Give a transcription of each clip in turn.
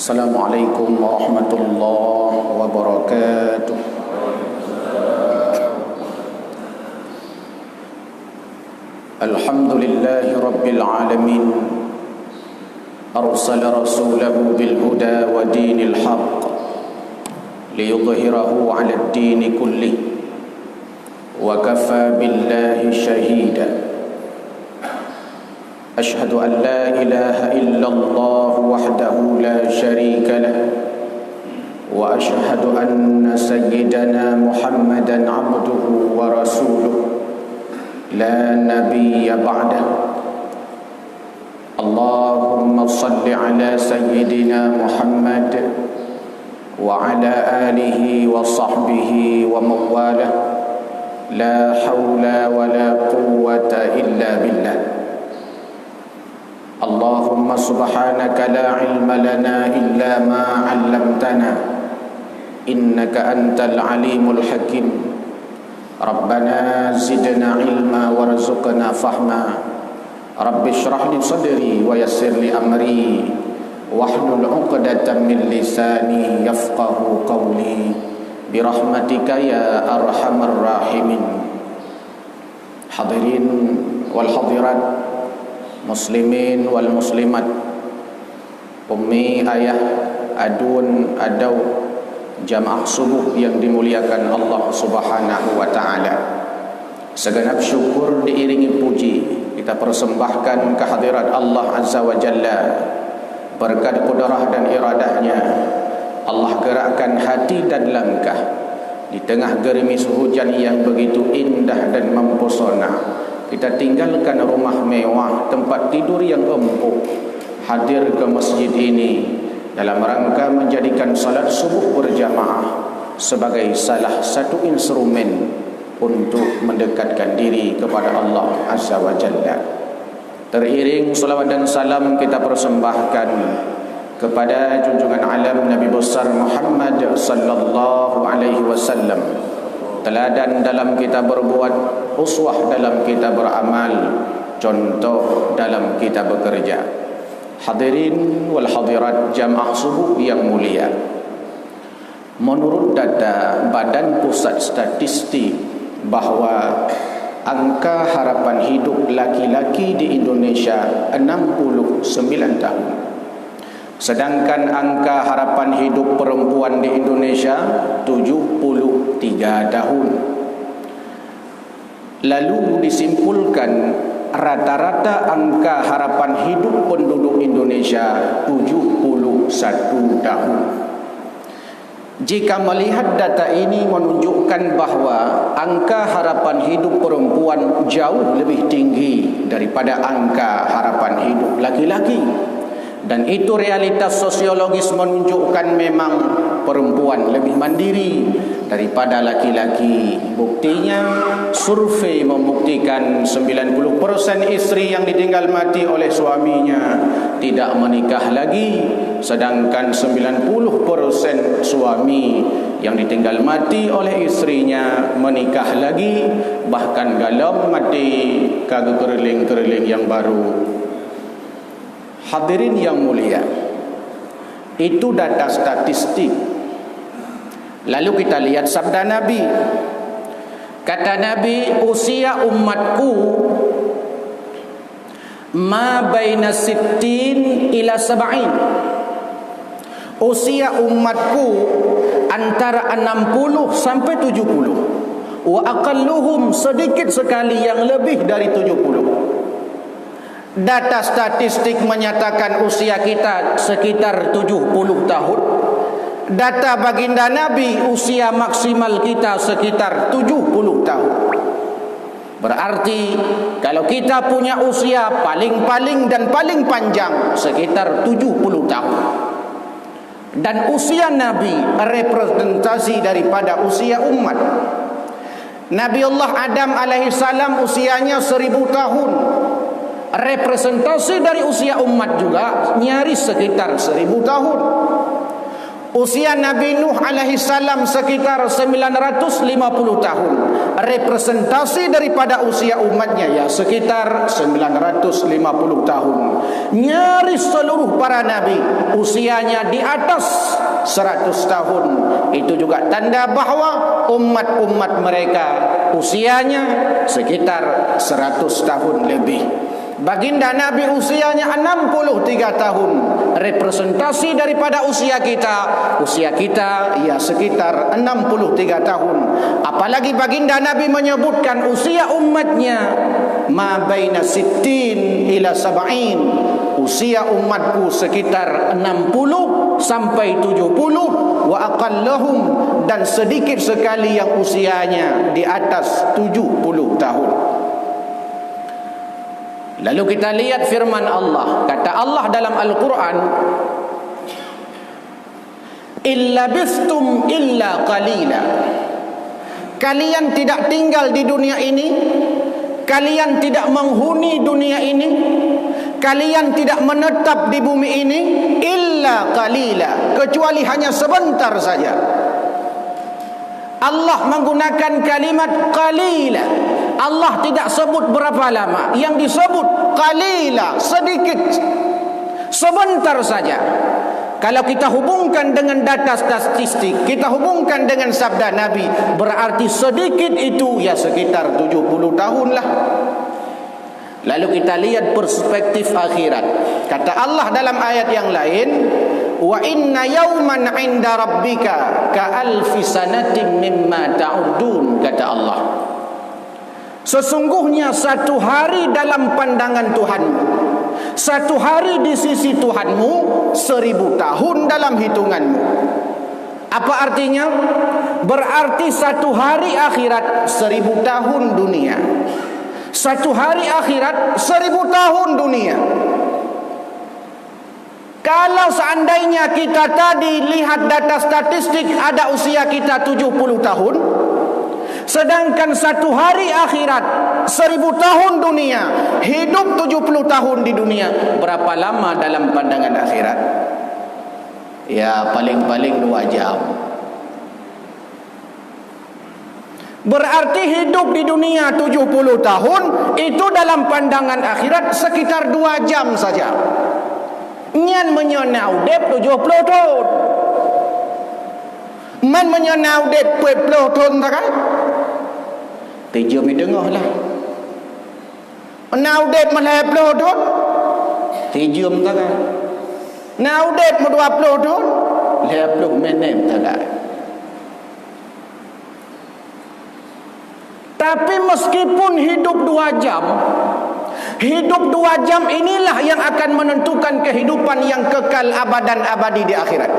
Assalamualaikum warahmatullahi wabarakatuh. Alhamdulillahi rabbil alamin. Arsala rasulahu bil huda wa dinil haqq liyudhhirahu 'ala ad-din kullih wa kafa billahi shahida. Ashhadu an la ilaha illallah wahdahu la sharika lah wa ashhadu anna sayyidana Muhammadan 'abduhu wa rasuluh la nabiyya ba'dah. Allahumma salli ala sayyidina Muhammad wa ala alihi wa sahbihi wa mawalah. La hawla wa la quwwata illa billah. Allahumma subhanaka la ilma lana illa ma 'allamtana innaka antal alimul hakim. Rabbana zidna ilma warzuqna fahma. Rabbi shrah li sadri wa yassir li amri wahlul 'uqdatam min lisani yafqahu qawli birahmatika ya arhamar rahimin. Hadirin wal hadirat, muslimin wal muslimat, ummi, ayah, adun, adau, jamaah subuh yang dimuliakan Allah Subhanahu wa taala. Segenap syukur diiringi puji kita persembahkan kehadirat Allah Azza wa Jalla. Berkat kudrah dan iradahnya Allah gerakkan hati dan langkah di tengah gerimis hujan yang begitu indah dan mempesona. Kita tinggalkan rumah mewah, tempat tidur yang empuk, hadir ke masjid ini dalam rangka menjadikan salat subuh berjamaah sebagai salah satu instrumen untuk mendekatkan diri kepada Allah Azza wa Jalla. Teriring salawat dan salam kita persembahkan kepada junjungan alam Nabi besar Muhammad sallallahu alaihi wasallam, teladan dalam kita berbuat, uswah dalam kita beramal, contoh dalam kita bekerja. Hadirin wal hadirat jamaah subuh yang mulia, menurut data Badan Pusat Statistik bahawa angka harapan hidup laki-laki di Indonesia 69 tahun, sedangkan angka harapan hidup perempuan di Indonesia 73 tahun. Lalu disimpulkan rata-rata angka harapan hidup penduduk Indonesia 71 tahun. Jika melihat data ini menunjukkan bahawa angka harapan hidup perempuan jauh lebih tinggi daripada angka harapan hidup laki-laki. Dan itu realitas sosiologis menunjukkan memang perempuan lebih mandiri daripada laki-laki. Buktinya survei membuktikan 90% isteri yang ditinggal mati oleh suaminya tidak menikah lagi, sedangkan 90% suami yang ditinggal mati oleh istrinya menikah lagi, bahkan galam mati kagak kereling-kereling yang baru. Hadirin yang mulia, itu data statistik. Lalu kita lihat sabda Nabi. Kata Nabi, usia umatku ma baina sittin ila sab'in. Usia umatku antara 60 sampai 70. Wa aqalluhum, sedikit sekali yang lebih dari 70. Data statistik menyatakan usia kita sekitar 70 tahun. Data baginda Nabi usia maksimal kita sekitar 70 tahun. Berarti kalau kita punya usia paling-paling dan paling panjang sekitar 70 tahun. Dan usia Nabi representasi daripada usia umat. Nabi Allah Adam alaihissalam usianya 1000 tahun. Representasi dari usia umat juga nyaris sekitar 1000 tahun. Usia Nabi Nuh alaihi salam sekitar 950 tahun. Representasi daripada usia umatnya ya sekitar 950 tahun. Nyaris seluruh para nabi usianya di atas 100 tahun. Itu juga tanda bahawa umat-umat mereka usianya sekitar 100 tahun lebih. Baginda Nabi usianya 63 tahun. Representasi daripada usia kita ya sekitar 63 tahun. Apalagi baginda Nabi menyebutkan usia umatnya ma baina sittin ila sab'in. Usia umatku sekitar 60 sampai 70 wa aqallahum, dan sedikit sekali yang usianya di atas 70 tahun. Lalu kita lihat firman Allah. Kata Allah dalam Al-Quran, illa bistum illa qalila. Kalian tidak tinggal di dunia ini, kalian tidak menghuni dunia ini, kalian tidak menetap di bumi ini illa qalila, kecuali hanya sebentar saja. Allah menggunakan kalimat qalila. Allah tidak sebut berapa lama. Yang disebut qalila, sedikit, sebentar saja. Kalau kita hubungkan dengan data statistik, kita hubungkan dengan sabda Nabi, berarti sedikit itu ya sekitar 70 tahun lah. Lalu kita lihat perspektif akhirat. Kata Allah dalam ayat yang lain, wa inna yawman 'inda rabbika ka alfi sanatin mimma ta'udun. Kata Allah, sesungguhnya satu hari dalam pandangan Tuhanmu, satu hari di sisi Tuhanmu 1000 tahun dalam hitunganmu. Apa artinya? Berarti satu hari akhirat 1000 tahun dunia. Satu hari akhirat 1000 tahun dunia. Kalau seandainya kita tadi lihat data statistik ada usia kita 70 tahun, sedangkan satu hari akhirat 1000 tahun dunia, hidup 70 tahun di dunia, berapa lama dalam pandangan akhirat? Ya paling-paling 2 jam. Berarti hidup di dunia 70 tahun, itu dalam pandangan akhirat sekitar 2 jam saja. Nyan menyenau dep 70 tahun. Man menyenau dep 70 tahun tak kan? Tejum di tengah lah. Nau dep 50 tahun. Tejum tak kan? Nau dep 20 tahun. 50 minit tak kan? Tapi meskipun hidup 2 jam, hidup 2 jam inilah yang akan menentukan kehidupan yang kekal abadan abadi di akhirat.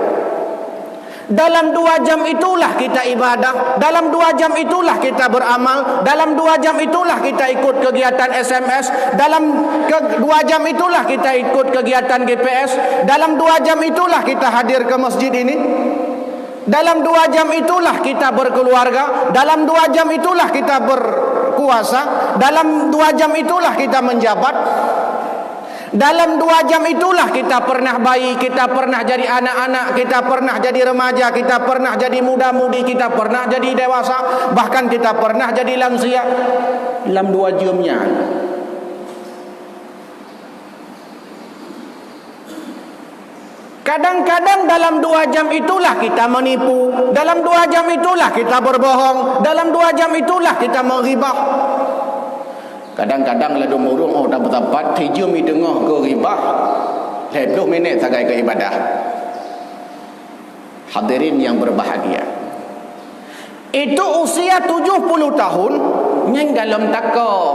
Dalam 2 jam itulah kita ibadah, dalam 2 jam itulah kita beramal, dalam 2 jam itulah kita ikut kegiatan SMS, dalam 2 jam itulah kita ikut kegiatan GPS, dalam 2 jam itulah kita hadir ke masjid ini. Dalam 2 jam itulah kita berkeluarga, dalam 2 jam itulah kita berkuasa, dalam 2 jam itulah kita menjabat, dalam 2 jam itulah kita pernah bayi, kita pernah jadi anak-anak, kita pernah jadi remaja, kita pernah jadi muda-mudi, kita pernah jadi dewasa, bahkan kita pernah jadi lansia. Dalam 2 jamnya. Kadang-kadang dalam 2 jam itulah kita menipu, dalam 2 jam itulah kita berbohong, dalam 2 jam itulah kita menghibah. Kadang-kadang lalu murung oh tak bertempat, tijum di tengah ke ribah, 20 minit sagai ke ibadah. Hadirin yang berbahagia, itu usia 70 tahun, yang dalam takoh.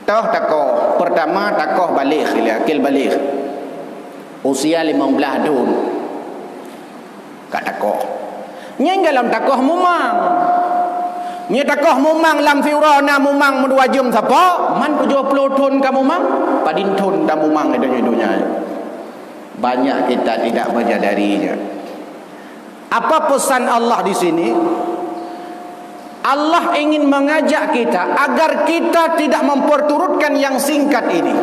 Takoh pertama takoh balik, akil balik. Usia 15 tahun. Kat takoh. Nyeng dalam takoh mumang. Nya takoh mumang lam fiurana mumang 2 jam sapa? Man 70 tahun kamu mumang, padin tahun dah mumang itu dunia. Banyak kita tidak menyadarinya. Apa pesan Allah di sini? Allah ingin mengajak kita agar kita tidak memperturutkan yang singkat ini,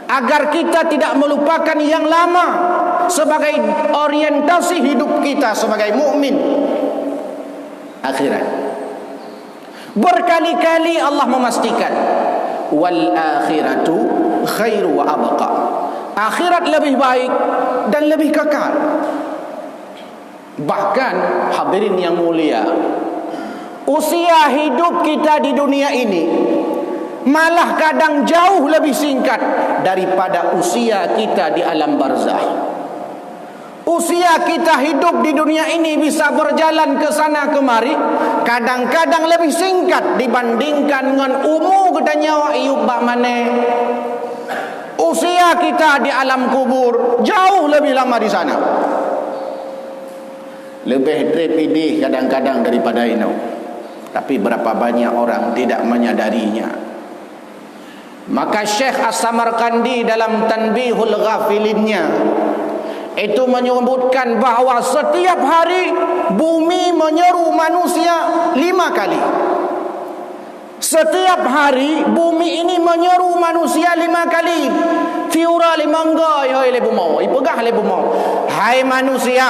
agar kita tidak melupakan yang lama, sebagai orientasi hidup kita sebagai mukmin. Akhirat. Berkali-kali Allah memastikan wal akhiratu khairu wa abqa. Akhirat lebih baik dan lebih kekal. Bahkan hadirin yang mulia, usia hidup kita di dunia ini malah kadang jauh lebih singkat daripada usia kita di alam barzah. Usia kita hidup di dunia ini bisa berjalan ke sana kemari, kadang-kadang lebih singkat dibandingkan dengan umur kita nyawa iup bak mane. Usia kita di alam kubur jauh lebih lama di sana. Lebih tragedi kadang-kadang daripada ini. Tapi berapa banyak orang tidak menyadarinya. Maka Syekh As-Samarkandi dalam Tanbihul Ghafilinnya itu menyebutkan bahawa setiap hari bumi menyeru manusia 5 kali. Setiap hari bumi ini menyeru manusia 5 kali. Fiura limangga hai le bumau, ipegah le bumau. Hai manusia,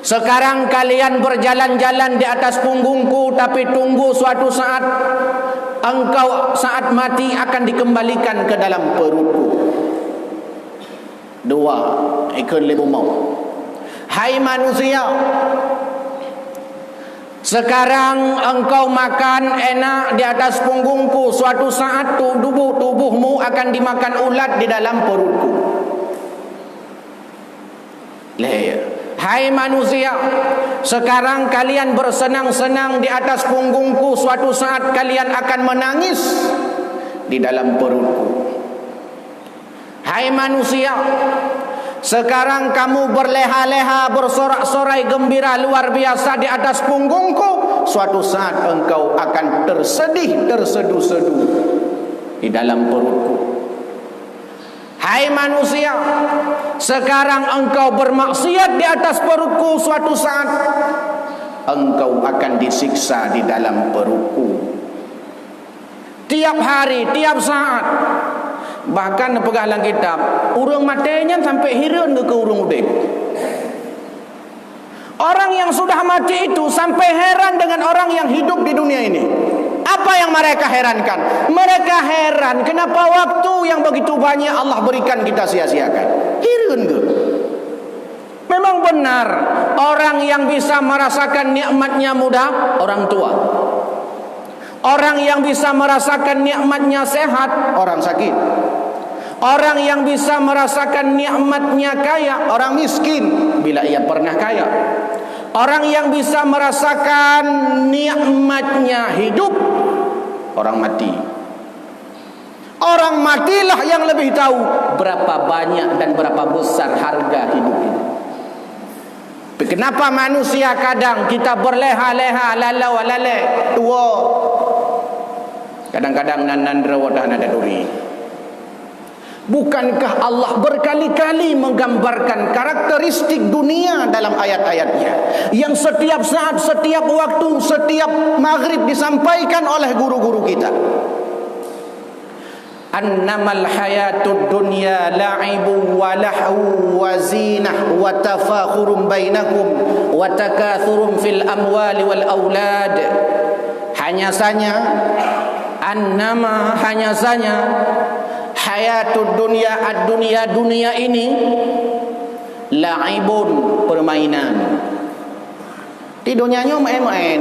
sekarang kalian berjalan-jalan di atas punggungku, tapi tunggu suatu saat engkau saat mati akan dikembalikan ke dalam perutku. 2 ikut le bumau. Hai manusia, sekarang engkau makan enak di atas punggungku, suatu saat tubuhmu akan dimakan ulat di dalam perutku. Hai manusia, sekarang kalian bersenang-senang di atas punggungku, suatu saat kalian akan menangis di dalam perutku. Hai manusia, sekarang kamu berleha-leha, bersorak-sorai gembira luar biasa di atas punggungku, suatu saat engkau akan tersedih, terseduh-seduh di dalam perutku. Hai manusia, sekarang engkau bermaksiat di atas perutku, suatu saat engkau akan disiksa di dalam perutku. Tiap hari, tiap saat. Bahkan pegah dalam kitab, urang matenya sampai hireun ke urang udek. Orang yang sudah mati itu sampai heran dengan orang yang hidup di dunia ini. Apa yang mereka herankan? Mereka heran kenapa waktu yang begitu banyak Allah berikan kita sia-siakan. Hireun ke? Memang benar, orang yang bisa merasakan nikmatnya muda, orang tua. Orang yang bisa merasakan nikmatnya sehat, orang sakit. Orang yang bisa merasakan nikmatnya kaya, orang miskin bila ia pernah kaya. Orang yang bisa merasakan nikmatnya hidup, orang mati. Orang matilah yang lebih tahu berapa banyak dan berapa besar harga hidup ini. Kenapa manusia kadang kita berleha-leha, lalau lale, tua. Kadang-kadang nan rawadah nada duri. Bukankah Allah berkali-kali menggambarkan karakteristik dunia dalam ayat-ayatnya, yang setiap saat, setiap waktu, setiap maghrib disampaikan oleh guru-guru kita. Annamal hayatud dunya la'ibu wa lahu wa zinah wa tafakhurum bainakum wa takathurum fil amwali wal aulad. Hanya saja, annama hanya saja hayatud dunya, ad-dunya, dunia ini la'ibun, permainan. Di dunianya main-main.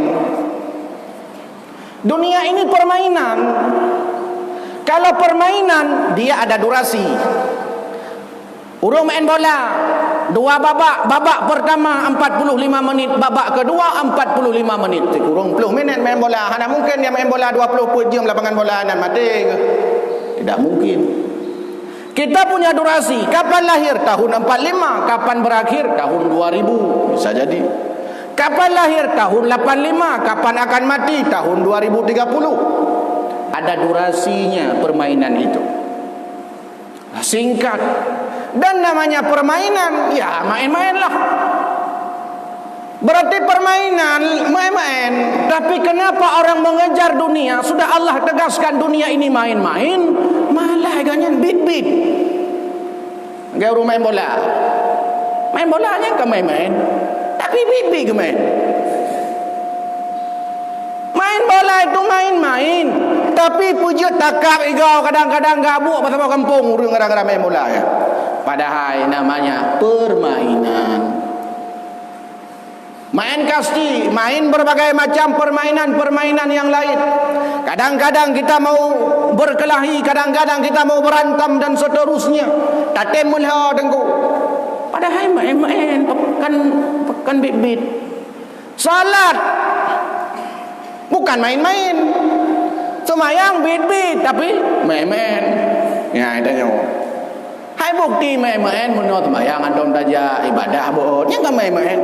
Dunia ini permainan. Kalau permainan dia ada durasi. Urang main bola 2 babak pertama 45 menit, babak kedua 45 menit. Kurang 10 minit main bola. Mana mungkin dia main bola 20 jam lapangan bola dan mati ke? Tidak mungkin. Kita punya durasi. Kapan lahir? Tahun 45. Kapan berakhir? Tahun 2000. Bisa jadi. Kapan lahir? Tahun 85. Kapan akan mati? Tahun 2030. Ada durasinya permainan itu. Singkat. Dan namanya permainan, ya main-mainlah. Berarti permainan, main-main. Tapi kenapa orang mengejar dunia? Sudah Allah tegaskan dunia ini main-main, malah ganyan bit-bit. Gaya orang main bola. Main bolanya ke main-main. Tapi bibi ke main. Main bola itu main-main. Tapi pujuk takap igau kadang-kadang gabuk pasal kampung urang kadang-kadang main bola ya. Padahal namanya permainan. Main kasti, main berbagai macam permainan yang lain. Kadang-kadang kita mau berkelahi, kadang-kadang kita mau berantem dan seterusnya. Tatem mulha dengku. Padahal main-main, pekan bit-bit. Salat bukan main-main. Semayang bit-bit tapi main-main. Ya, itu nyo. Hai bukti main-main menurut semayang antum saja ibadah buat. Yang main-main.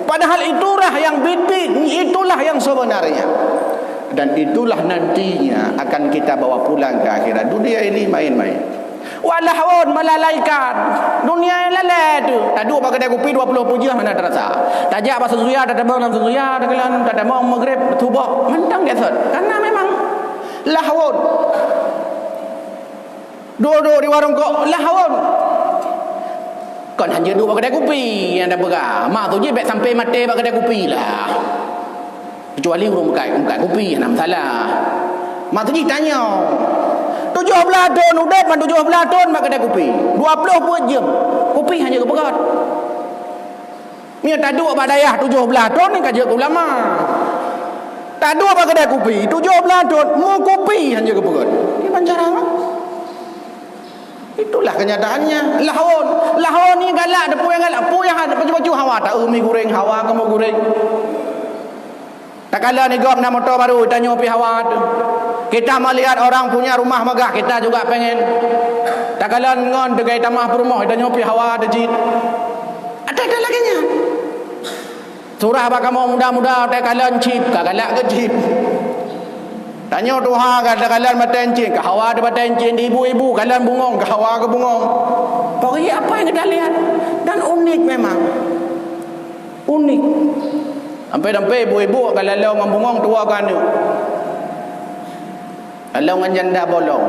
Padahal itulah yang bit-bit, itulah yang sebenarnya. Dan itulah nantinya akan kita bawa pulang ke akhirat. Dunia ini main-main. Walahun melalaikan. Dunia yang lalai tu. Tadi apa kedai kopi 20 pujian mana terasa. Tajak pasal suya, tak ada bang dalam suya, tak ada mau maghrib, tubak. Mentang dia set. Karena memang lahun. Duduk di warung kok lahun. Kan hanya duduk kedai kopi yang dah berah. Mak tu je baik sampai mati bak kedai kopi lah. Kecuali urung buka kopi yang nak masalah. Mak tu je tanya. 17 tahun udah pan 17 tahun bak kedai kopi. 20 buat jam. Kopi hanya keberat. Ni tak duduk bak dayah 17 tahun ni kerja ulama. Tak duduk bak kedai kopi 17 tahun mu kopi hanya keberat. Ni pancarang. Itulah kenyataannya. Lahon ni galak depu yang galak. Pu yang ada baju-baju hawa tak mi goreng hawa kamu goreng. Tak kala ni gop nak motor baru tanya pi hawa tu. Kita melihat orang punya rumah megah, kita juga pengen. Tak kala ngon degai tamah rumah tanya pi hawa dejit. Ada lagi nya. Surah apa kamu muda-muda tak kala cip, galak ke cip. Tanya Tuhan kata-kata mata encing ke hawa ada mata encing di ibu-ibu kalian bungong ke hawa ke bungong. Pokoknya apa yang kita lihat dan unik memang. Unik. Sampai ibu-ibu kalau lalu dengan bungong tua kan tu. Lalu dengan janda bolong.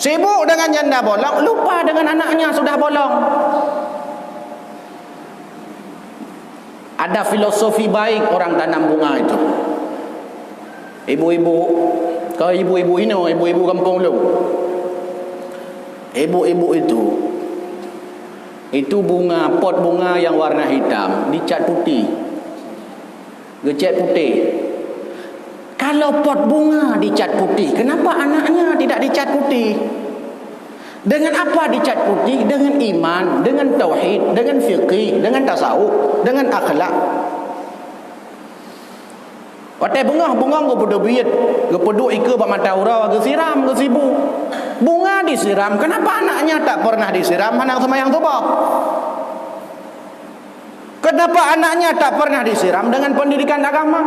Sibuk dengan janda bolong, lupa dengan anaknya sudah bolong. Ada filosofi baik orang tanam bunga itu. Ibu-ibu, kalau ibu-ibu ini, ibu-ibu kampung lu. Ibu-ibu itu bunga, pot bunga yang warna hitam, dicat putih. Gecat putih. Kalau pot bunga dicat putih, kenapa anaknya tidak dicat putih? Dengan apa dicat putih? Dengan iman, dengan tauhid, dengan fiqih, dengan tasawuf, dengan akhlak. Watai bunga ke pedubit, ke peduk ika bak mata ura, ke siram, ke sibu. Bunga disiram, kenapa anaknya tak pernah disiram anak semayang subah? Kenapa anaknya tak pernah disiram dengan pendidikan agama?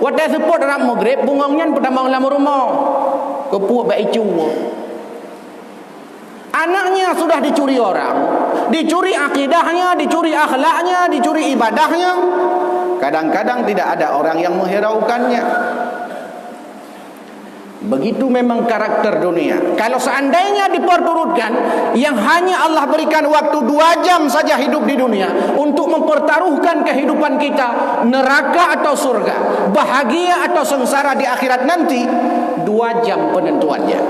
Watai seput dalam maghrib, bungongnya pertama dalam rumah. Kepuak bak icu. Anaknya sudah dicuri orang, dicuri akidahnya, dicuri akhlaknya, dicuri ibadahnya. Kadang-kadang tidak ada orang yang menghiraukannya. Begitu memang karakter dunia. Kalau seandainya diperturutkan, yang hanya Allah berikan waktu 2 jam saja hidup di dunia untuk mempertaruhkan kehidupan kita, neraka atau surga, bahagia atau sengsara di akhirat nanti, 2 jam penentuannya.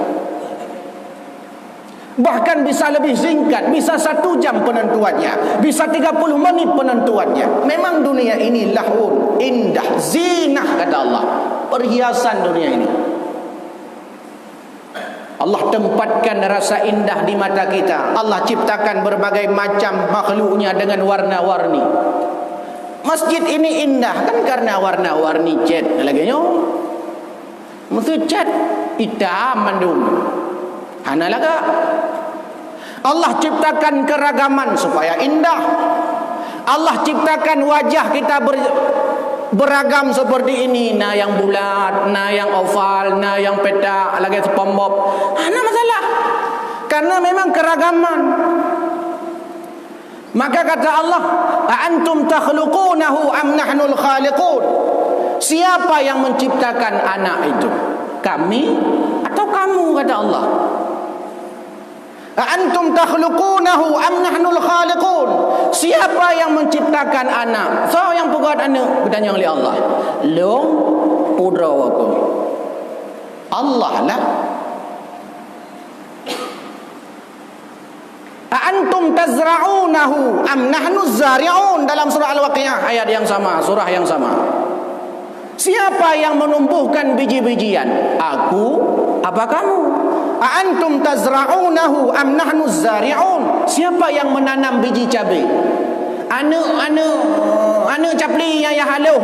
Bahkan bisa lebih singkat, bisa 1 jam penentuannya, bisa 30 menit penentuannya. Memang dunia ini lahun, indah, zinah kata Allah, perhiasan dunia ini. Allah tempatkan rasa indah di mata kita. Allah ciptakan berbagai macam makhluknya dengan warna-warni. Masjid ini indah kan karena warna-warni cat lagi nyo. Mesti cat hitam mandum. Analaga. Allah ciptakan keragaman supaya indah. Allah ciptakan wajah kita beragam seperti ini. Nah yang bulat, nah yang oval, nah yang petak, lagi SpongeBob. Ada masalah. Karena memang keragaman. Maka kata Allah, "Antum takhluqunahu am nahnul khaliqun?" Siapa yang menciptakan anak itu? Kami atau kamu, kata Allah. Antum takhluqunahu am nahnul khaliqun? Siapa yang menciptakan anak? So yang buat anak bertanya oleh Allah. Lo pudra aku. Allah lah. Antum tazra'unahu am nahnu zari'un? Dalam surah Al-Waqiah ayat yang sama, surah yang sama. Siapa yang menumbuhkan biji-bijian? Aku apa kamu? Antum tazra'unahu am nahnu zari'un? Siapa yang menanam biji cabai? Anu capli yang haluh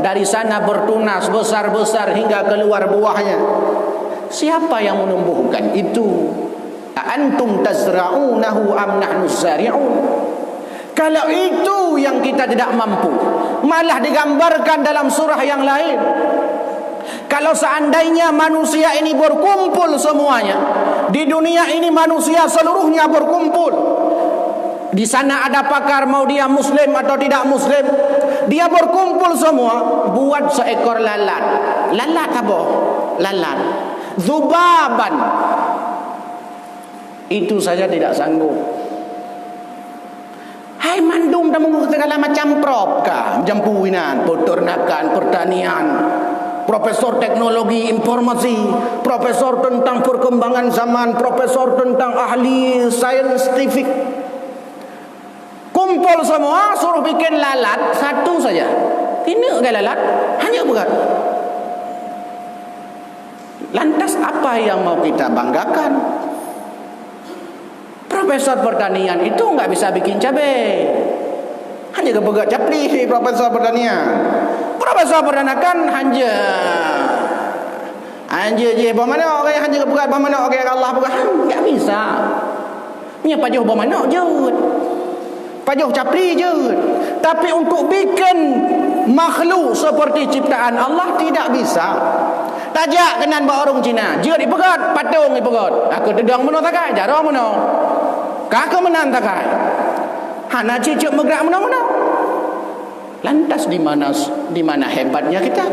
dari sana bertunas besar-besar hingga keluar buahnya. Siapa yang menumbuhkan itu? Antum tazra'unahu am nahnu zari'un? Kalau itu yang kita tidak mampu, malah digambarkan dalam surah yang lain. Kalau seandainya manusia ini berkumpul semuanya, di dunia ini manusia seluruhnya berkumpul. Di sana ada pakar, mau dia muslim atau tidak muslim, dia berkumpul semua buat seekor lalat. Lalat apa? Lalat. Zubaban. Itu saja tidak sanggup. Hai mandum dah mengurus segala macam prop kah? Jampuinan, peternakan, pertanian, profesor teknologi informasi, profesor tentang perkembangan zaman, profesor tentang ahli saintifik. Kumpul semua suruh bikin lalat satu saja. Kena ke lalat? Hanya berat. Lantas apa yang mau kita banggakan? Profesor pertanian itu enggak bisa bikin cabai. Hanya kepegat capli profesor pertanian. Profesor pertanian hanya je bermana orang hanya kepegat bermana orang Allah bukan enggak bisa. Nya pajuh bermana je. Pajuh capli je. Tapi untuk bikin makhluk seperti ciptaan Allah tidak bisa. Tajak kenan bawa orang Cina. Jika dipegat, patung dipegat. Aku dedang mana takai, jarang mana. Kakak menang takai. Hana cicik megrak mana-mana. Lantas di mana hebatnya kita?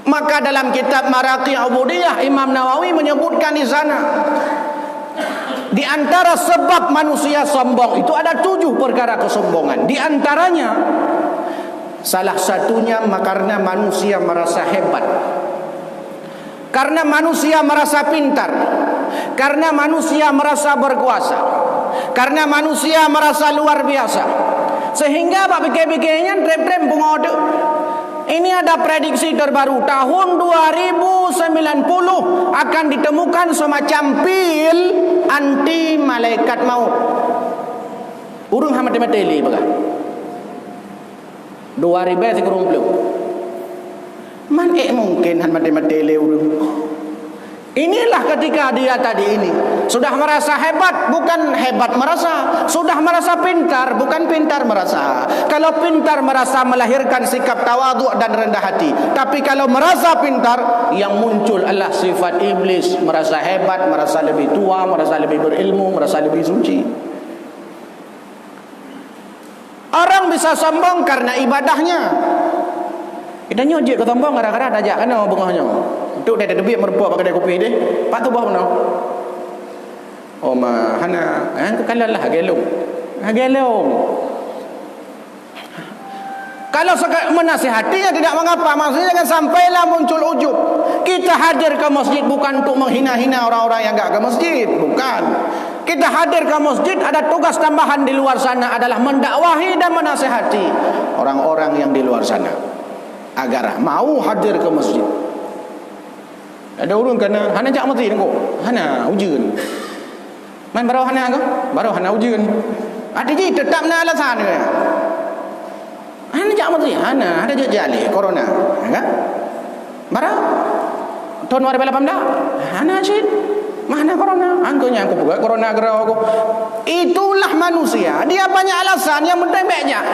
Maka dalam kitab Maraqi Ubudiyah, Imam Nawawi menyebutkan di sana, di antara sebab manusia sombong itu ada 7 perkara kesombongan. Di antaranya salah satunya karena manusia merasa hebat, karena manusia merasa pintar, karena manusia merasa berkuasa, karena manusia merasa luar biasa, sehingga pak pikir-pikirnya trem-trem pengode. Ini ada prediksi terbaru tahun 2090 akan ditemukan semacam pil anti malaikat maut. Urung hamat-hamat teli baga 2030 man mungkin hamat-hamat teli urung. Inilah ketika dia tadi ini sudah merasa hebat, bukan hebat merasa, sudah merasa pintar, bukan pintar merasa. Kalau pintar merasa melahirkan sikap tawadhu dan rendah hati. Tapi kalau merasa pintar, yang muncul adalah sifat iblis, merasa hebat, merasa lebih tua, merasa lebih berilmu, merasa lebih suci. Orang bisa sombong karena ibadahnya. Kita nyojek ke sombong kadang-kadang ajak kena bengahnya. Itu dia ada duit merupuk pakai kopi dia. Pak tu bawa mana? Oh mah hana, tu kalalah gelong. Gelong. Kalau menasihatinya tidak mengapa, maksudnya jangan sampailah muncul ujub. Kita hadir ke masjid bukan untuk menghina-hina orang-orang yang enggak ke masjid, bukan. Kita hadir ke masjid ada tugas tambahan di luar sana adalah mendakwahi dan menasihati orang-orang yang di luar sana agar mau hadir ke masjid. Ada orang kena hana jak mati tengok. Hana ujian. Man baru hana ke? Baru hana ujian. Ada je tetap na alasan ke. Hana jak mati. Hana ada je jali corona. Kan? Baru tahun 2018. Hana je. Mana corona? Angkonya aku buka corona gerau aku. Itulah manusia. Dia banyak alasan yang penting banyak.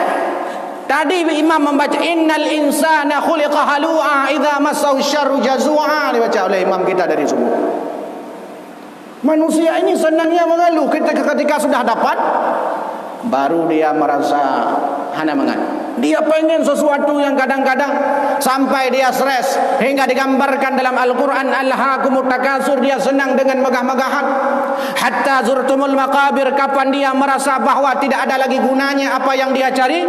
Tadi imam membaca innal insana khuliqa halu'a idza massahu syarru jazua, dibaca oleh imam kita dari subuh. Manusia ini senangnya mengeluh ketika sudah dapat baru dia merasa hana mangan. Dia pengen sesuatu yang kadang-kadang sampai dia stres, hingga digambarkan dalam Al-Quran, alhaakumut takatsur, dia senang dengan megah-megahan. Hatta zurtumul maqabir, kapan dia merasa bahwa tidak ada lagi gunanya apa yang dia cari?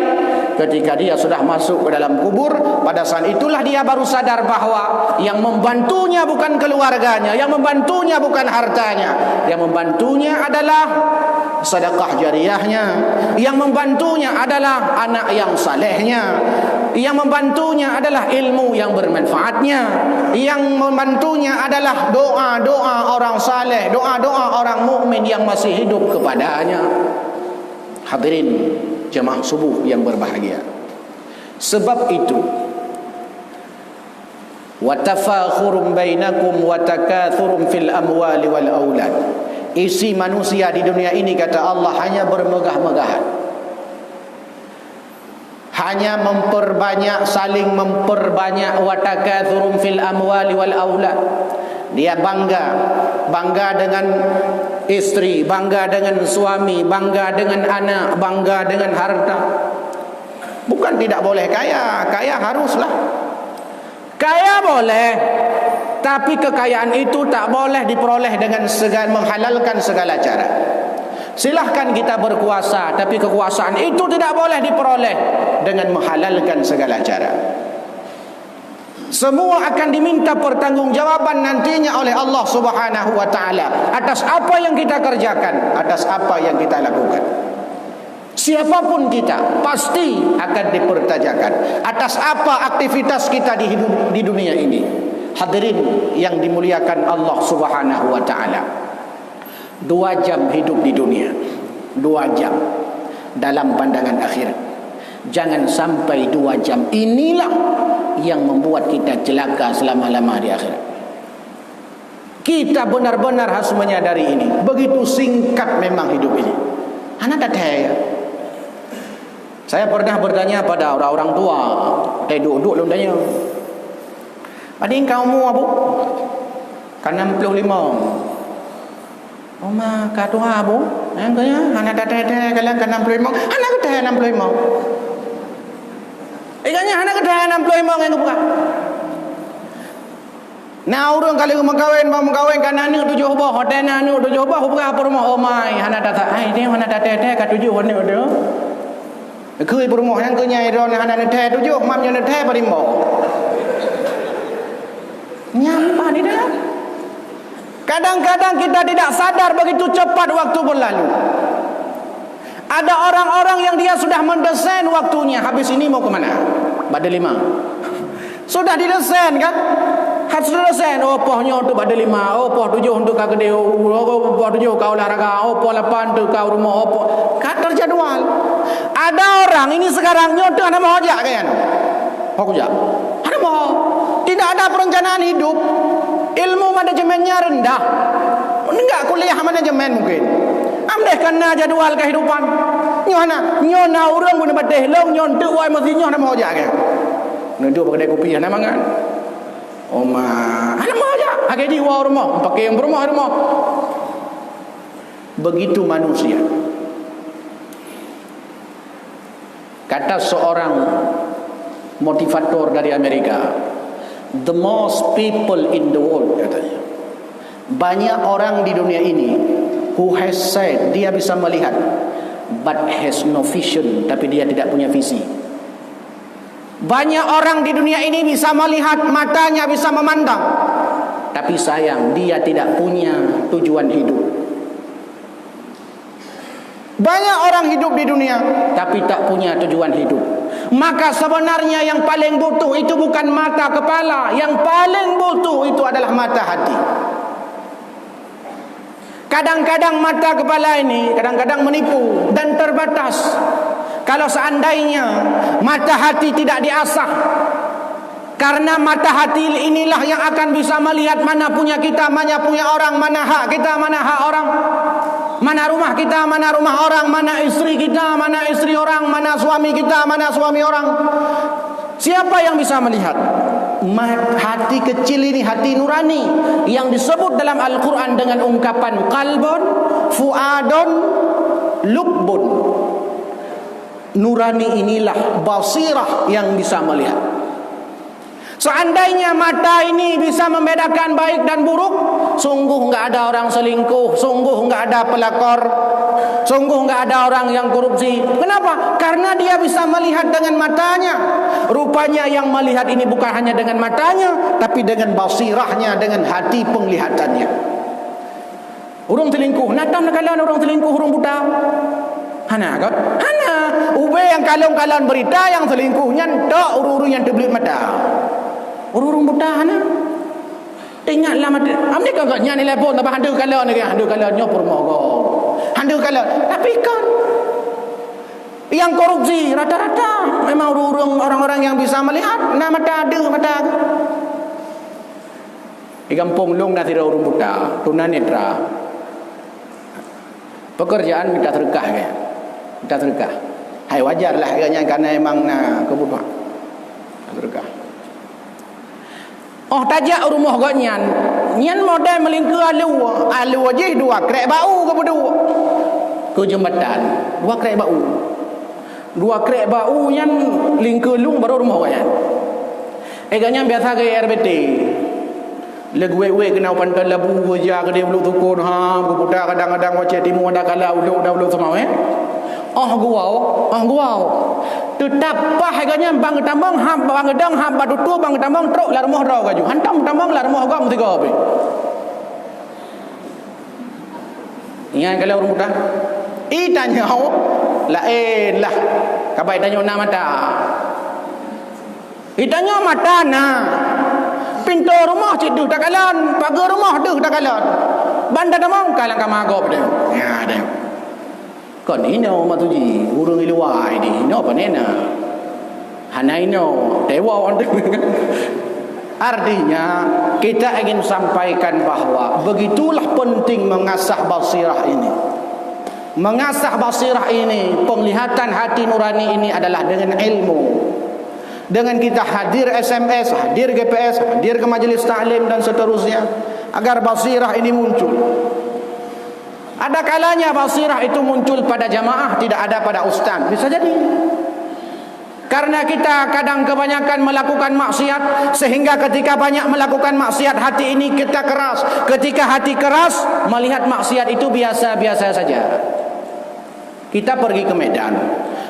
Ketika dia sudah masuk ke dalam kubur. Pada saat itulah dia baru sadar bahwa yang membantunya bukan keluarganya, yang membantunya bukan hartanya, yang membantunya adalah sedekah jariyahnya, yang membantunya adalah anak yang salehnya, yang membantunya adalah ilmu yang bermanfaatnya, yang membantunya adalah doa-doa orang saleh, doa-doa orang mukmin yang masih hidup kepadanya. Hadirin jemaah subuh yang berbahagia, sebab itu wa tafakhurum bainakum wa takathurum fil amwali wal aulad, isi manusia di dunia ini kata Allah hanya bermegah-megahan, hanya memperbanyak, saling memperbanyak. Wa takathurum fil amwali wal aulad, dia bangga dengan istri, bangga dengan suami, bangga dengan anak, bangga dengan harta. Bukan tidak boleh kaya, kaya haruslah. Kaya boleh, tapi kekayaan itu tak boleh diperoleh dengan menghalalkan segala cara. Silahkan kita berkuasa, tapi kekuasaan itu tidak boleh diperoleh dengan menghalalkan segala cara. Semua akan diminta pertanggungjawaban nantinya oleh Allah Subhanahu wa taala atas apa yang kita kerjakan, atas apa yang kita lakukan. Siapapun kita pasti akan dipertanyakan atas apa aktivitas kita di dunia ini. Hadirin yang dimuliakan Allah Subhanahu wa taala, 2 jam hidup di dunia, 2 jam dalam pandangan akhirat. Jangan sampai 2 jam inilah yang membuat kita celaka selama-lama di akhirat. Kita benar-benar harus menyadari ini. Begitu singkat memang hidup ini. Anak dah ya. Saya pernah bertanya pada orang-orang tua, duduk lu tanya, "Adik kau umur apa?" Kan 65. "Oma ka tua bu?" Angkanya anak dah kalau kan 65. Anak dah 65. Ikatnya anak dah 65 yang buka. Nah orang kali mengkawin kan anak 7 bah, hotel anak 7 bah buka apa rumah omai, anak dah ai dia anak dah ka 7 hotel dia. Kui berumah yang kenyai ron anak dah 7, mamnya dah berimo. Nyampa ni dah. Kadang-kadang kita tidak sadar begitu cepat waktu berlalu. Ada orang-orang yang dia sudah mendesain waktunya, habis ini mau ke mana? Badai 5. Sudah didesain kan? Harus didesain. Oh pohnya untuk badai 5, oh poh 7 untuk kau gede, oh poh 7 kau olahraga, oh poh 8 untuk kau rumah, oh poh. Kan terjadwal. Ada orang ini sekarang nyoto ada mau aja kayaknya. Aku aja. Ada mau. Tidak ada perencanaan hidup. Ilmu manajemennya rendah. Enggak kuliah manajemen mungkin. Amdeh kena jadual kehidupan. Nyona orang guna badeh long nyon tu wai mesti nyon mau aja ke. Nunduk kedai kopi ana mangan. Oma, ana mau aja. Agak jiwa rumah, pakai yang rumah. Begitu manusia. Kata seorang motivator dari Amerika, the most people in the world, katanya, banyak orang di dunia ini who has said dia bisa melihat but has no vision, tapi dia tidak punya visi. Banyak orang di dunia ini bisa melihat, matanya bisa memandang, tapi sayang dia tidak punya tujuan hidup. Banyak orang hidup di dunia tapi tak punya tujuan hidup. Maka sebenarnya yang paling butuh itu bukan mata kepala, yang paling butuh itu adalah mata hati. Kadang-kadang mata kepala ini kadang-kadang menipu dan terbatas. Kalau seandainya mata hati tidak diasah, karena mata hati inilah yang akan bisa melihat mana punya kita, mana punya orang, mana hak kita, mana hak orang, mana rumah kita, mana rumah orang, mana istri kita, mana istri orang, mana suami kita, mana suami orang. Siapa yang bisa melihat? Hati kecil ini, hati nurani yang disebut dalam Al-Quran dengan ungkapan qalbun, fuadun, lubbun. nurani inilah basirah yang bisa melihat. Seandainya mata ini bisa membedakan baik dan buruk, sungguh enggak ada orang selingkuh, sungguh enggak ada pelakor, sungguh enggak ada orang yang korupsi. Kenapa? Karena dia bisa melihat dengan matanya. Rupanya yang melihat ini bukan hanya dengan matanya, tapi dengan basirahnya, dengan hati penglihatannya. Orang selingkuh, natam nak kalan orang selingkuh, orang buta. Hana kan? Hana. Ube yang kalon-kalon berita yang selingkuhnya tak uru-uru yang terbelit mata. Urung buta hana. Tengoklah mata. Amni kau nya ni telefon tambah handu kalon lagi, handu kalon nyopor mogo. Handu kalon. Tapi kan yang korupsi rata-rata memang urung orang-orang yang bisa melihat, nah mata ada mata. Di kampung long dah tidak urung buta, tunanetra. Pekerjaan minta sedekah kan. Minta sedekah. Hai wajarlah agaknya karena emang kebutuhan. Sedekah. Oh tajak rumah gak nyan model melingkar alu aja dua krek bau ke berdua ke jembatan dua krek bau nyan lingkar lung baru rumah gak nyan biasa ke RBT legwe kena pantai labu aja ke dia belum tukun kebuta kadang-kadang wajah timur ada kala ulu semua gua tetap agaknya bang tambang bang gedang batutu bang tambang truk la rumah rau gaju hantam tambang la rumah gam tiga be iya kalau rumah dah tanya lain lah kabai tanya nama mata tanya mata pintu rumah cidu tak kalan pagar rumah tu tak kalan bandar tamang kalang kamagop dia ya dia kon ino matuji urung iluai di no panena hanaino dewa on. Artinya kita ingin sampaikan bahwa begitulah penting mengasah basirah ini. Mengasah basirah ini, penglihatan hati nurani ini adalah dengan ilmu. Dengan kita hadir SMS, hadir GPS, hadir ke majelis ta'lim dan seterusnya agar basirah ini muncul. Ada kalanya basirah itu muncul pada jamaah, tidak ada pada ustaz. Bisa jadi. Karena kita kadang kebanyakan melakukan maksiat, sehingga ketika banyak melakukan maksiat hati ini kita keras. Ketika hati keras, melihat maksiat itu biasa-biasa saja. Kita pergi ke Medan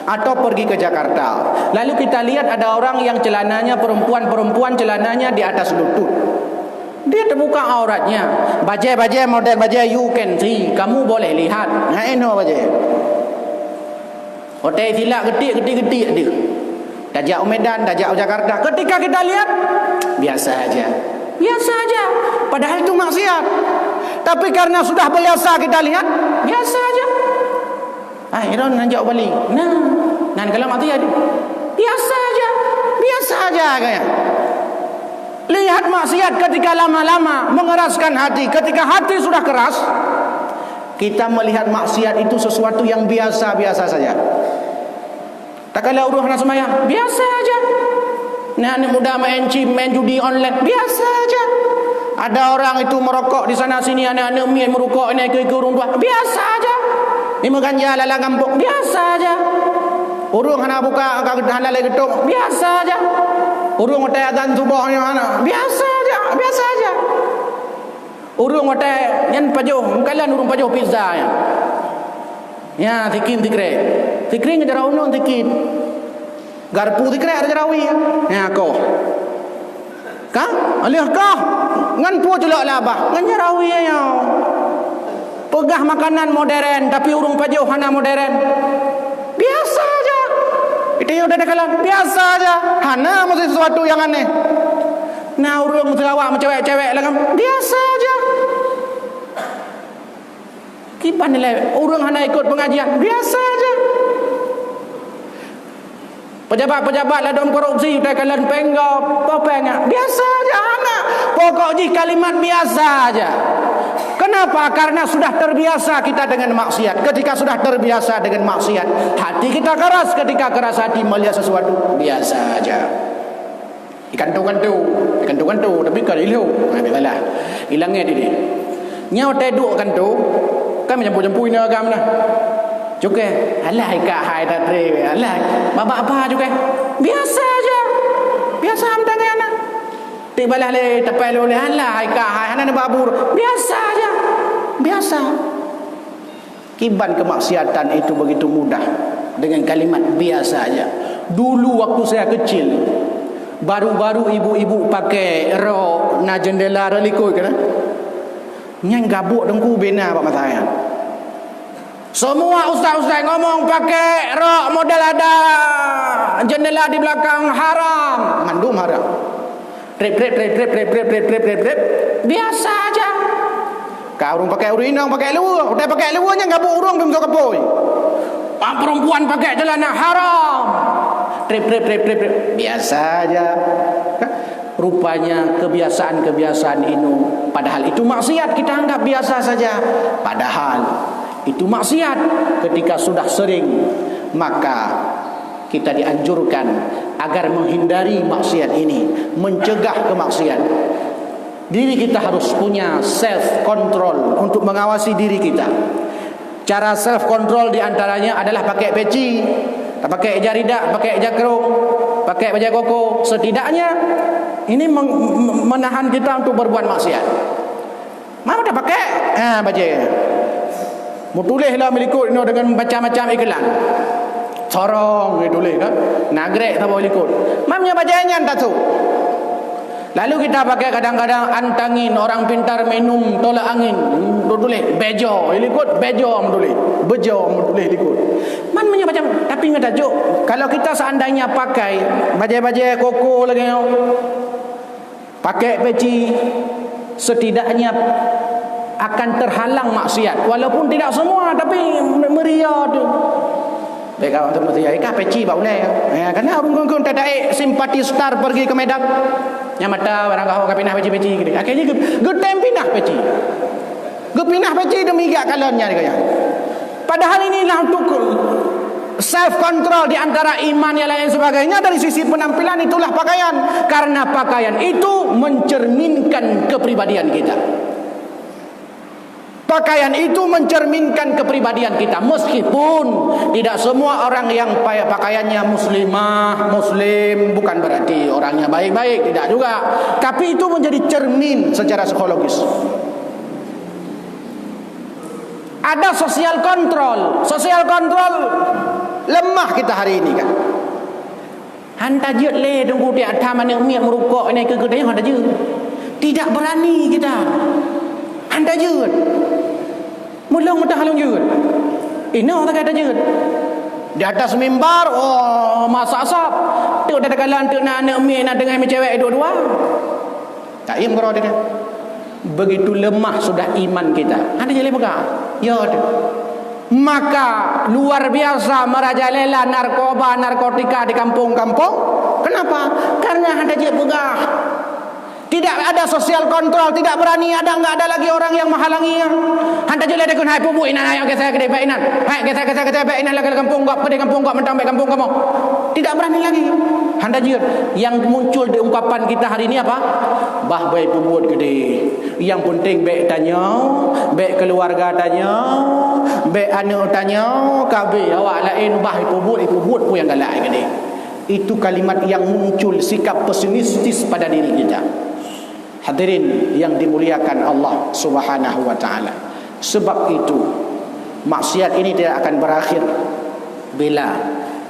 atau pergi ke Jakarta, lalu kita lihat ada orang yang celananya perempuan celananya di atas lutut. Dia terbuka auratnya. Bajai model bajai you can see. Kamu boleh lihat. Nah ini bajai. Hotel silap getik dia. Tajak Medan, tajak Jakarta. Ketika kita lihat biasa aja. Padahal itu maksiat. Tapi karena sudah biasa kita lihat, biasa aja. Iron nanjak balik. Nah kalau mati ada. Biasa aja kayak. Lihat maksiat ketika lama-lama mengeraskan hati. Ketika hati sudah keras, kita melihat maksiat itu sesuatu yang biasa-biasa saja. Tak kala uruh nak semayang, biasa aja. Anak muda main judi online, biasa aja. Ada orang itu merokok di sana sini, anak-anak merokok naik ke urung tua, biasa aja. Ini ganja lala kampung, biasa aja. Urung anak buka halal getuk, biasa aja. Urung hotel dan subuh yang mana? Biasa aja. Urung hotel yang pajuh, kalian urung pajuh pizza ya. Ya, tikre ngejarau non tikin. Garpu tikre ada jarawi ya kau. Kah? Alih kah? Ngan pu celok labah, ngan jarawi ya. Pegah makanan modern tapi urung pajuh hana modern. Biasa aja. Itu yang udah kalah biasa aja. Hana mesti sesuatu yang aneh. Nah urung selawak sama cewek-cewek lah kan biasa aja. Kipan nilai urung hana ikut pengajian biasa aja. Pejabat-pejabat lah dalam korupsi udah kalian penggap popengah biasa aja hana. Pokoknya kalimat biasa aja. Kenapa? Karena sudah terbiasa kita dengan maksiat. Ketika sudah terbiasa dengan maksiat, hati kita keras. Ketika keras hati melihat sesuatu biasa aja. Ikantu. Tapi kalau ilu, biarlah. Hilangnya dia. Nyau teduk kantu. Kan menjampu-jampu ini agam lah. Cukai, alah ikat hai tak tre, alah babak apa cukai? Biasa aja. Biasa am tangan anak. Tibalah le tepai le alah ikat hai anak babur. Biasa aja. Biasa. Kiban kemaksiatan itu begitu mudah dengan kalimat biasa aja. Dulu waktu saya kecil, baru-baru ibu-ibu pakai rok na jendela relikoi kan? Nyang gabuk dengku bena pak matanya. Semua ustaz-ustaz ngomong pakai rok model ada jendela di belakang haram, mandum haram. Rep. Biasa aja. Kau orang pakai urinang, pakai luar. Udah pakai luarnya gabuk urung belum kapoi. Perempuan pakai celana haram. Rep. Biasa aja. Rupanya kebiasaan-kebiasaan ini, padahal itu maksiat, kita anggap biasa saja. Padahal itu maksiat. Ketika sudah sering, maka kita dianjurkan agar menghindari maksiat ini, mencegah kemaksiat. Diri kita harus punya self control untuk mengawasi diri kita. Cara self control diantaranya adalah pakai peci, pakai jaridak, pakai jakrung, pakai baju koko. Setidaknya ini menahan kita untuk berbuat maksiat. Mana dah pakai? Baju. Mau tulislah melikut ini dengan macam-macam iklan. Sorong tulis kan? Nagrek tak boleh ikut. Mamnya bajanya tak tahu. Lalu kita pakai kadang-kadang antangin orang pintar minum tolak angin. Tulis bejo, ikut bejo tulis. Bejo tulis ikut. Mamnya macam tapi enggak tajuk. Kalau kita seandainya pakai baju koko lagi, pakai peci, setidaknya akan terhalang maksiat. Walaupun tidak semua, tapi meriah tu. Baik kawan teman saya, ikat peci bau leh. Karena orang tak ada simpati star pergi ke Medan. Yang mata orang kau pindah peci-peci gitu. Akhirnya getem pindah peci. Pindah peci demi gak kalonnya dia. Padahal inilah untuk self control di antara iman yang lain sebagainya. Dari sisi penampilan itulah pakaian, karena pakaian itu mencerminkan kepribadian kita. Pakaian itu mencerminkan kepribadian kita. Meskipun tidak semua orang yang pakaiannya muslimah, muslim bukan berarti orangnya baik-baik, tidak juga. Tapi itu menjadi cermin secara psikologis. Ada sosial kontrol. Sosial kontrol lemah kita hari ini kan. Hanta jut le tunggu dia taman yang miak merukuk ini ke gedenya hanta jut. Tidak berani kita. Hanta jut. Mulung mata halung jut. Ini orang kata jut. Di atas mimbar, masak asap. Tu dah kalan tu nak miak nak dengan cewek dua-dua. Tak im karo dia. Begitu lemah sudah iman kita. Hanta jadi pegang. Ya tu. Maka luar biasa merajalela narkoba, narkotika di kampung-kampung. Kenapa? Karena ada je begah. Tidak ada sosial kontrol, tidak berani, enggak ada lagi orang yang menghalangi. Hanta je le dekun hai pubu inan ayo ke saya ke bainan. Hai ke saya bainan lagi kampung gak pada kampung gak mentang kampung kamu. Tidak berani lagi. Hanta je yang muncul di ungkapan kita hari ini apa? Bah baik pubut gede. Yang penting baik tanya, baik keluarga tanya, baik anak tanya, kabe awak lain bah pubut pun yang galak gede. Itu kalimat yang muncul sikap pesimistis pada diri kita. Hadirin yang dimuliakan Allah Subhanahu wa taala. Sebab itu maksiat ini tidak akan berakhir bila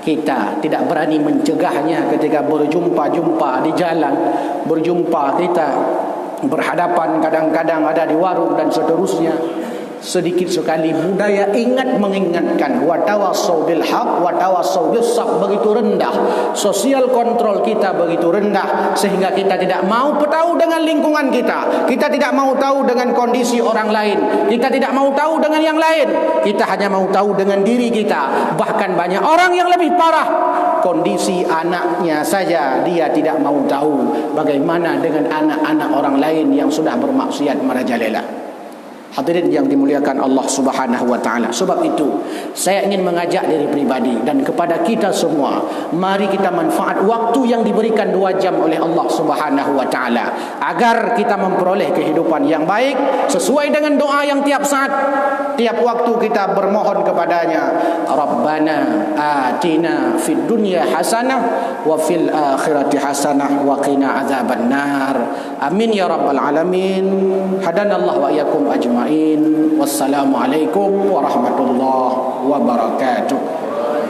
kita tidak berani mencegahnya ketika berjumpa-jumpa di jalan, berjumpa kita berhadapan kadang-kadang ada di warung dan seterusnya. Sedikit sekali budaya mengingatkan watawasau bil haq watawasau bis sabr begitu rendah. Sosial kontrol kita begitu rendah sehingga kita tidak mau tahu dengan lingkungan kita. Kita tidak mau tahu dengan kondisi orang lain. Kita tidak mau tahu dengan yang lain. Kita hanya mau tahu dengan diri kita. Bahkan banyak orang yang lebih parah, kondisi anaknya saja dia tidak mau tahu. Bagaimana dengan anak-anak orang lain yang sudah bermaksiat merajalela. Hadirin yang dimuliakan Allah Subhanahu wa taala. Sebab itu saya ingin mengajak diri pribadi dan kepada kita semua, mari kita manfaat waktu yang diberikan 2 jam oleh Allah Subhanahu wa taala agar kita memperoleh kehidupan yang baik sesuai dengan doa yang tiap saat, tiap waktu kita bermohon kepadanya. Rabbana atina fid dunya hasanah wa fil akhirati hasanah wa qina adzabannar. Amin ya rabbal alamin. Hadanallahu wa iyyakum ajmain. Wassalamualaikum warahmatullahi wabarakatuh.